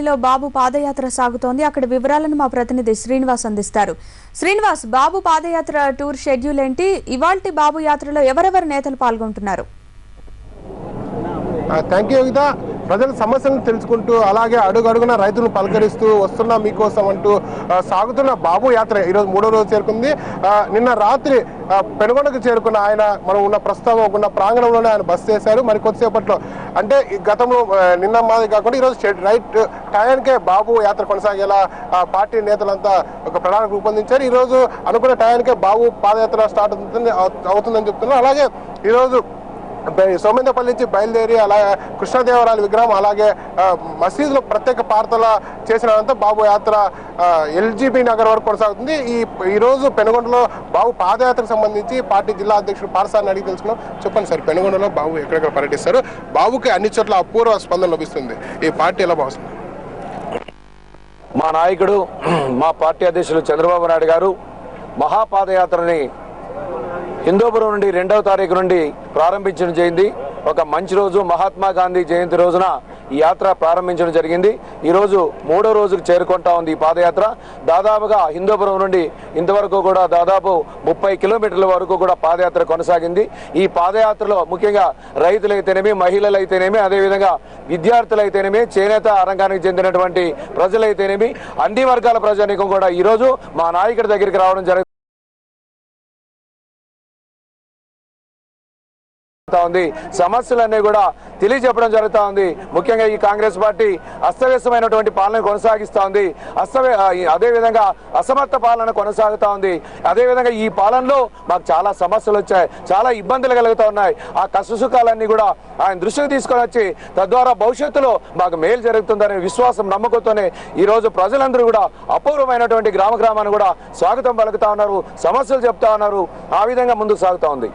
లో బాబు పాదయాత్ర సాగుతోంది. అక్కడ వివరాలను మా ప్రతినిధి శ్రీనివాస్ అందిస్తారు. శ్రీనివాస్, బాబు పాదయాత్ర టూర్ షెడ్యూల్ ఏంటి? ఇవాల్టి బాబు యాత్రలో ఎవరెవరు నేతలు పాల్గొంటున్నారు? Thank you Yogitha. ప్రజల సమస్యలను తెలుసుకుంటూ అలాగే అడుగడుగున రైతులను పలకరిస్తూ వస్తున్నా మీకోసం అంటూ సాగుతున్న బాబు యాత్ర ఈరోజు 3వ రోజు చేరుకుంది. నిన్న రాత్రి పెనుగొండకు చేరుకున్న ఆయన మనం ఉన్న ప్రస్తుతం ఉన్న ప్రాంగణంలోనే ఆయన బస్ చేశారు. మరి కొద్దిసేపట్లో అంటే ఈ గతంలో నిన్న మాది కాకుండా ఈరోజు రైట్ టయానికే బాబు యాత్ర కొనసాగేలా పార్టీ నేతలంతా ఒక ప్రణాళిక రూపొందించారు. ఈరోజు అనుకున్న టయానికే బాబు పాదయాత్ర స్టార్ట్ అవుతుందని చెప్తున్నారు. అలాగే ఈరోజు సోమేంద్రపల్లి నుంచి బయలుదేరి అలాగే కృష్ణదేవరాయల విగ్రహం అలాగే మసీదులో ప్రత్యేక ప్రార్థన చేసిన అనంతరం బాబు యాత్ర ఎల్జీబీ నగర్ వరకు కొనసాగుతుంది. ఈరోజు పెనుగొండలో బాబు పాదయాత్రకు సంబంధించి పార్టీ జిల్లా అధ్యక్షుడు పార్సాన్ని అడిగి తెలుసుకున్నాం. చెప్పండి సార్, పెనుగొండలో బాబు ఎక్కడెక్కడ పర్యటిస్తారు? బాబుకి అన్ని చోట్ల అపూర్వ స్పందన లభిస్తుంది. ఈ పార్టీ ఎలా భావిస్తుంది? మా నాయకుడు మా పార్టీ అధ్యక్షులు చంద్రబాబు నాయుడు గారు మహాపాదయాత్రని హిందూపురం నుండి 2వ తారీఖు నుండి ప్రారంభించడం జరిగింది. ఒక మంచి రోజు, మహాత్మా గాంధీ జయంతి రోజున ఈ యాత్ర ప్రారంభించడం జరిగింది. ఈరోజు 3వ రోజుకు చేరుకుంటా ఉంది ఈ పాదయాత్ర. దాదాపుగా హిందూపురం నుండి ఇంతవరకు కూడా దాదాపు 30 కిలోమీటర్ల వరకు కూడా పాదయాత్ర కొనసాగింది. ఈ పాదయాత్రలో ముఖ్యంగా రైతులైతేనేమి, మహిళలైతేనేమి, అదేవిధంగా విద్యార్థులైతేనేమి, చేనేత రంగానికి చెందినటువంటి ప్రజలైతేనేమి, అన్ని వర్గాల ప్రజానీకం కూడా ఈరోజు మా నాయకుడి దగ్గరికి రావడం జరిగింది. సమస్యలన్నీ కూడా తెలియజెప్పడం జరుగుతూ ఉంది. ముఖ్యంగా ఈ కాంగ్రెస్ పార్టీ అస్తవ్యస్తమైనటువంటి పాలన కొనసాగిస్తూ ఉంది. అదేవిధంగా అసమర్థ పాలన కొనసాగుతూ ఉంది. అదేవిధంగా ఈ పాలనలో మాకు చాలా సమస్యలు వచ్చాయి, చాలా ఇబ్బందులు కలుగుతూ ఉన్నాయి. ఆ కష్టసుఖాలన్నీ కూడా ఆయన దృష్టికి తీసుకొని వచ్చి తద్వారా భవిష్యత్తులో మాకు మేలు జరుగుతుందనే విశ్వాసం, నమ్మకంతోనే ఈరోజు ప్రజలందరూ కూడా అపూర్వమైనటువంటి గ్రామాన్ని కూడా స్వాగతం పలుకుతా ఉన్నారు, సమస్యలు చెప్తా ఉన్నారు. ఆ విధంగా ముందుకు సాగుతా ఉంది.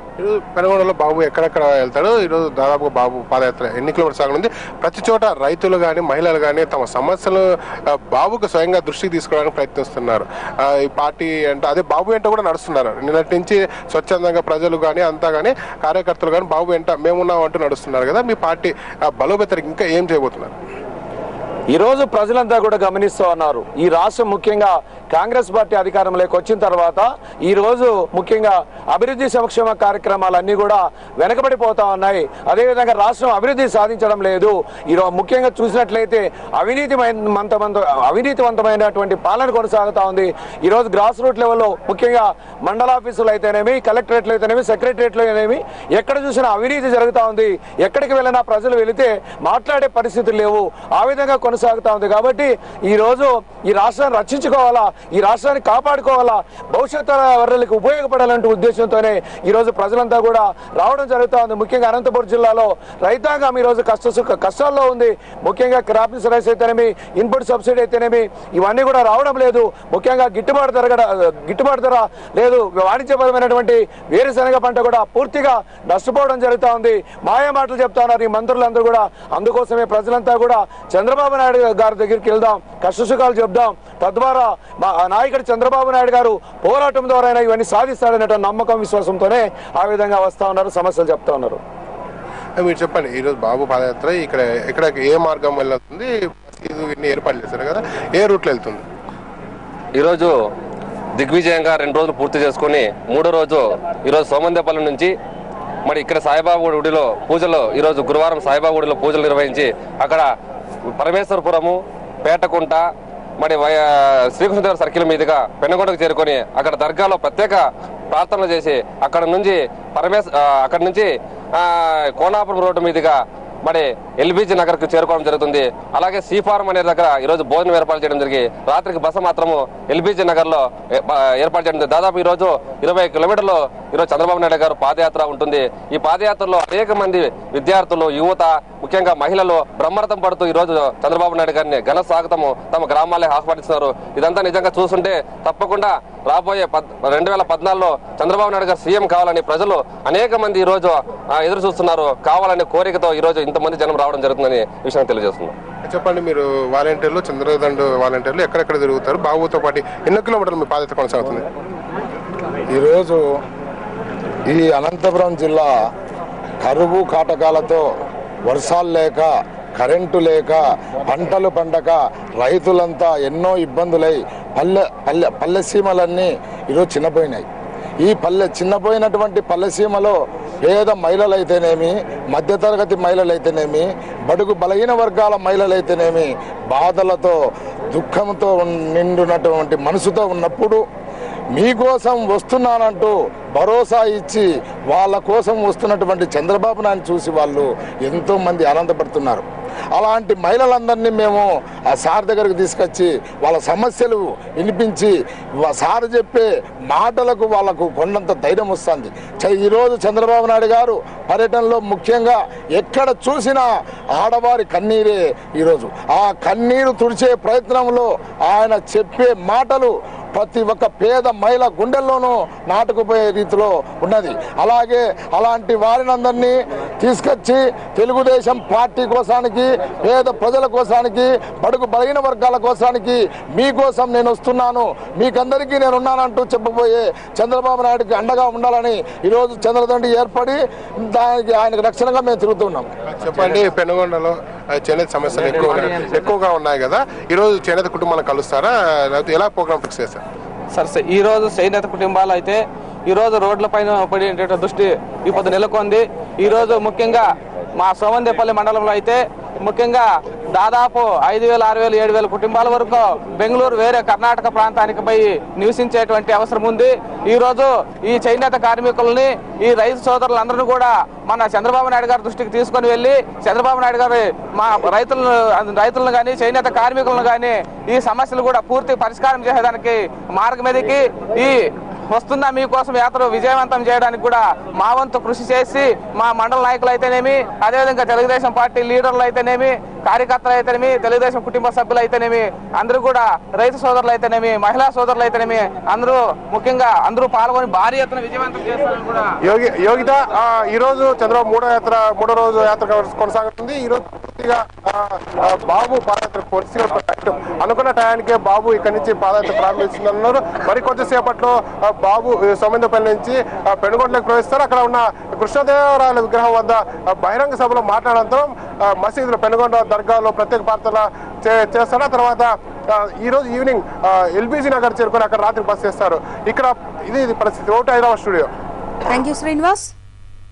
పెనుగొండలో బాబు ఎక్కడెక్కడ వెళ్తాడు? ఈరోజు దాదాపుగా బాబు పాదయాత్ర ఎన్ని కిలోమీటర్స్ సాగనుంది? ప్రతి చోట రైతులు కానీ మహిళలు కానీ తమ సమస్యలు బాబుకు స్వయంగా దృష్టికి తీసుకోవడానికి ప్రయత్నిస్తున్నారు. ఈ పార్టీ అంటే అదే బాబు వెంట కూడా నడుస్తున్నారు. నిన్నటి నుంచి స్వచ్ఛందంగా ప్రజలు కానీ అంతా కానీ కార్యకర్తలు కానీ బాబు వెంట మేమున్నాం అంటూ నడుస్తున్నారు కదా. మీ పార్టీ బలోపేతకి ఇంకా ఏం చేయబోతున్నారు? ఈరోజు ప్రజలంతా కూడా గమనిస్తూ ఉన్నారు. ఈ రాష్ట్రం ముఖ్యంగా కాంగ్రెస్ పార్టీ అధికారంలోకి వచ్చిన తర్వాత ఈ రోజు ముఖ్యంగా అభివృద్ధి సంక్షేమ కార్యక్రమాలన్నీ కూడా వెనకబడిపోతా ఉన్నాయి. అదేవిధంగా రాష్ట్రం అభివృద్ధి సాధించడం లేదు. ఈరోజు ముఖ్యంగా చూసినట్లయితే అవినీతివంతమైనటువంటి పాలన కొనసాగుతా ఉంది. ఈరోజు గ్రాస్ రూట్ లెవెల్లో ముఖ్యంగా మండల ఆఫీసులు అయితేనేమి, కలెక్టరేట్లు అయితేనేమి, సెక్రటరేట్లు అయితేనేమి ఎక్కడ చూసినా అవినీతి జరుగుతూ ఉంది. ఎక్కడికి వెళ్ళినా ప్రజలు వెళితే మాట్లాడే పరిస్థితులు లేవు. ఆ విధంగా కొనసాగుతా ఉంది. కాబట్టి ఈ రోజు ఈ రాష్ట్రాన్ని రక్షించుకోవాలా, ఈ రాష్ట్రాన్ని కాపాడుకోవాలా, భవిష్యత్తు వర్గాలకు ఉపయోగపడాలంటే ఉద్దేశంతోనే ఈ రోజు ప్రజలంతా కూడా రావడం జరుగుతూ ఉంది. ముఖ్యంగా అనంతపురం జిల్లాలో రైతాంగం ఈ రోజు కష్టాల్లో ఉంది. ముఖ్యంగా క్రాప్ ఇన్సూరెన్స్ అయితేనేమి, ఇన్పుట్ సబ్సిడీ అయితేనేమి ఇవన్నీ కూడా రావడం లేదు. ముఖ్యంగా గిట్టుబాటు ధర లేదు. వాణిజ్యపరమైనటువంటి వేరుశనగ పంట కూడా పూర్తిగా నష్టపోవడం జరుగుతూ ఉంది. మాయా మాటలు చెప్తా ఉన్నారు ఈ మంత్రులందరూ కూడా. అందుకోసమే ప్రజలంతా కూడా చంద్రబాబు నాయుడు గారి దగ్గరికి వెళ్దాం, కష్టసుఖాలు చెప్దాం. తద్వారా మా నాయకుడు చంద్రబాబు నాయుడు గారు పోరాటం ద్వారా ఇవన్నీ సాధిస్తాడనే నమ్మకం, విశ్వాసంతోనే ఆ విధంగా వస్తా ఉన్నారు, సమస్యలు చెప్తా ఉన్నారు. మీరు చెప్పండి, ఈరోజు బాబు పాదయాత్ర ఇక్కడ ఏ మార్గం వెళ్తుంది? ఇన్ని ఏర్పాటు చేశారు కదా, ఏ రూట్లో వెళ్తుంది? ఈరోజు దిగ్విజయంగా 2 రోజులు పూర్తి చేసుకుని 3వ రోజు ఈరోజు సోమందేపల్లి నుంచి మరి ఇక్కడ సాయిబాబా గుడిలో పూజలు, ఈరోజు గురువారం సాయిబాబా గుడిలో పూజలు నిర్వహించి అక్కడ పరమేశ్వరపురము, పేటకుంట, మరి శ్రీకృష్ణదేవర సర్కిల్ మీదుగా పెనుగొండకు చేరుకొని అక్కడ దర్గాలో ప్రత్యేక ప్రార్థనలు చేసి అక్కడ నుంచి కోనాపురం రోడ్డు మీదుగా మరి ఎల్బీజీ నగర్ కు చేరుకోవడం జరుగుతుంది. అలాగే సీ ఫార్మ్ అనే దగ్గర ఈరోజు భోజనం ఏర్పాటు చేయడం జరిగి రాత్రికి బస మాత్రము ఎల్బీజీ నగర్ లో ఏర్పాటు చేయడం. దాదాపు ఈరోజు 20 కిలోమీటర్లు ఈరోజు చంద్రబాబు నాయుడు గారు పాదయాత్ర ఉంటుంది. ఈ పాదయాత్రలో అనేక మంది విద్యార్థులు, యువత, ముఖ్యంగా మహిళలు బ్రహ్మరథం పడుతూ ఈరోజు చంద్రబాబు నాయుడు గారిని ఘన స్వాగతము తమ గ్రామాలే ఆహ్వానిస్తున్నారు. ఇదంతా నిజంగా చూస్తుంటే తప్పకుండా రాబోయే 2014లో చంద్రబాబు నాయుడు గారు సీఎం కావాలని ప్రజలు అనేక మంది ఈ రోజు ఎదురు చూస్తున్నారు. కావాలనే కోరికతో ఈ రోజు ఇంతమంది జనం రావడం జరుగుతుందని విషయం తెలియజేస్తున్నాం. చెప్పండి, మీరు వాలంటీర్లు, చంద్రదండు వాలంటీర్లు ఎక్కడెక్కడ తిరుగుతారు? బాబుతో పాటు ఎన్ని కిలోమీటర్లు మీ పాదయాత్ర కొనసాగుతుంది? ఈరోజు ఈ అనంతపురం జిల్లా కరువు కాటకాలతో వర్షాలు లేక కరెంటు లేక పంటలు పండక రైతులంతా ఎన్నో ఇబ్బందులై పల్లెసీమలన్నీ ఈరోజు చిన్నపోయినాయి. ఈ చిన్నపోయినటువంటి పల్లెసీమలో పేద మహిళలైతేనేమి, మధ్యతరగతి మహిళలైతేనేమి, బడుగు బలహీన వర్గాల మహిళలైతేనేమి బాధలతో దుఃఖంతో నిండినటువంటి మనసుతో ఉన్నప్పుడు మీకోసం వస్తున్నానంటూ భరోసా ఇచ్చి వాళ్ళ కోసం వస్తున్నటువంటి చంద్రబాబు నాయుడు చూసి వాళ్ళు ఎంతోమంది ఆనందపడుతున్నారు. అలాంటి మహిళలందరినీ మేము ఆ సార్ దగ్గరకు తీసుకొచ్చి వాళ్ళ సమస్యలు వినిపించి సార్ చెప్పే మాటలకు వాళ్ళకు కొండంత ధైర్యం వస్తుంది. ఈరోజు చంద్రబాబు నాయుడు గారు పర్యటనలో ముఖ్యంగా ఎక్కడ చూసినా ఆడవారి కన్నీరే. ఈరోజు ఆ కన్నీరు తుడిచే ప్రయత్నంలో ఆయన చెప్పే మాటలు ప్రతి ఒక్క పేద మహిళ గుండెల్లోనూ నాటుకుపోయే రీతిలో ఉన్నది. అలాగే అలాంటి వారినందరినీ తీసుకొచ్చి తెలుగుదేశం పార్టీ కోసానికి, పేద ప్రజల కోసానికి, బడుగు బలహీన వర్గాల కోసానికి మీకోసం నేను వస్తున్నాను, మీకందరికీ నేను ఉన్నానంటూ చెప్పబోయే చంద్రబాబు నాయుడుకి అండగా ఉండాలని ఈరోజు చంద్రదండి ఏర్పడి దానికి ఆయనకు రక్షణగా మేము తిరుగుతున్నాం. చెప్పండి, పెనుగొండలో చేనేత సమస్యలు ఎక్కువగా ఉన్నాయి కదా, ఈరోజు చేనేత కుటుంబాలను కలుస్తారా, ఎలా ప్రోగ్రామ్ ఫిక్స్ చేస్తారు? సార్, ఈరోజు చేనేత కుటుంబాలు అయితే ఈరోజు రోడ్లపైన పడే దృష్టి ఇప్పుడు నెలకొంది. ఈరోజు ముఖ్యంగా మా సోమందేపల్లి మండలంలో అయితే ముఖ్యంగా దాదాపు 5,000, 6,000, 7,000 కుటుంబాల వరకు బెంగళూరు వేరే కర్ణాటక ప్రాంతానికి పోయి నివసించేటువంటి అవసరం ఉంది. ఈరోజు ఈ చేనేత కార్మికులని, ఈ రైతు సోదరులందరూ కూడా మన చంద్రబాబు నాయుడు గారి దృష్టికి తీసుకొని వెళ్ళి చంద్రబాబు నాయుడు గారి మా రైతులను కానీ చేనేత కార్మికులను కానీ ఈ సమస్యలు కూడా పూర్తి పరిష్కారం చేసేదానికి మార్గం మీదకి ఈ వస్తున్న మీకోసం యాత్ర విజయవంతం చేయడానికి కూడా మా వంతు కృషి చేసి మా మండల నాయకులు అయితేనేమి, అదేవిధంగా తెలుగుదేశం పార్టీ లీడర్లు అయితేనేమి, కార్యకర్తలు అయితేనేమి, తెలుగుదేశం కుటుంబ సభ్యులు అయితేనేమి, అందరూ కూడా రైతు సోదరులు అయితేనేమి, మహిళా సోదరులు అయితేనేమి అందరూ ముఖ్యంగా అందరూ పాల్గొని భారీ ఎత్తున విజయవంతం చేస్తారని కూడా. యోగిత, ఈ రోజు చంద్రబాబు మూడో రోజు యాత్ర కొనసాగుతుంది. ఈ రోజు పూర్తిగా బాబు పాదయాత్ర అనుకున్న టయానికే బాబు ఇక్కడి నుంచి పాదయాత్ర ప్రారంభిస్తుందన్నారు. మరి కొద్దిసేపట్లో బాబు సోమందేపల్లి నుంచి పెనుగొండలోకి ప్రవేశిస్తారు. అక్కడ ఉన్న కృష్ణదేవరాయల విగ్రహం వద్ద బహిరంగ సభలో మాట్లాడడం మసీదులో పెనుగొండ దర్గాలో ప్రత్యేక ప్రార్థన చేస్తారు. తర్వాత ఈ రోజు ఈవినింగ్ ఎల్బీజీ నగర్ చేరుకొని అక్కడ రాత్రి బస్ చేస్తారు. ఇక్కడ ఇది పరిస్థితి. Hyderabad studio. Thank you Srinivas.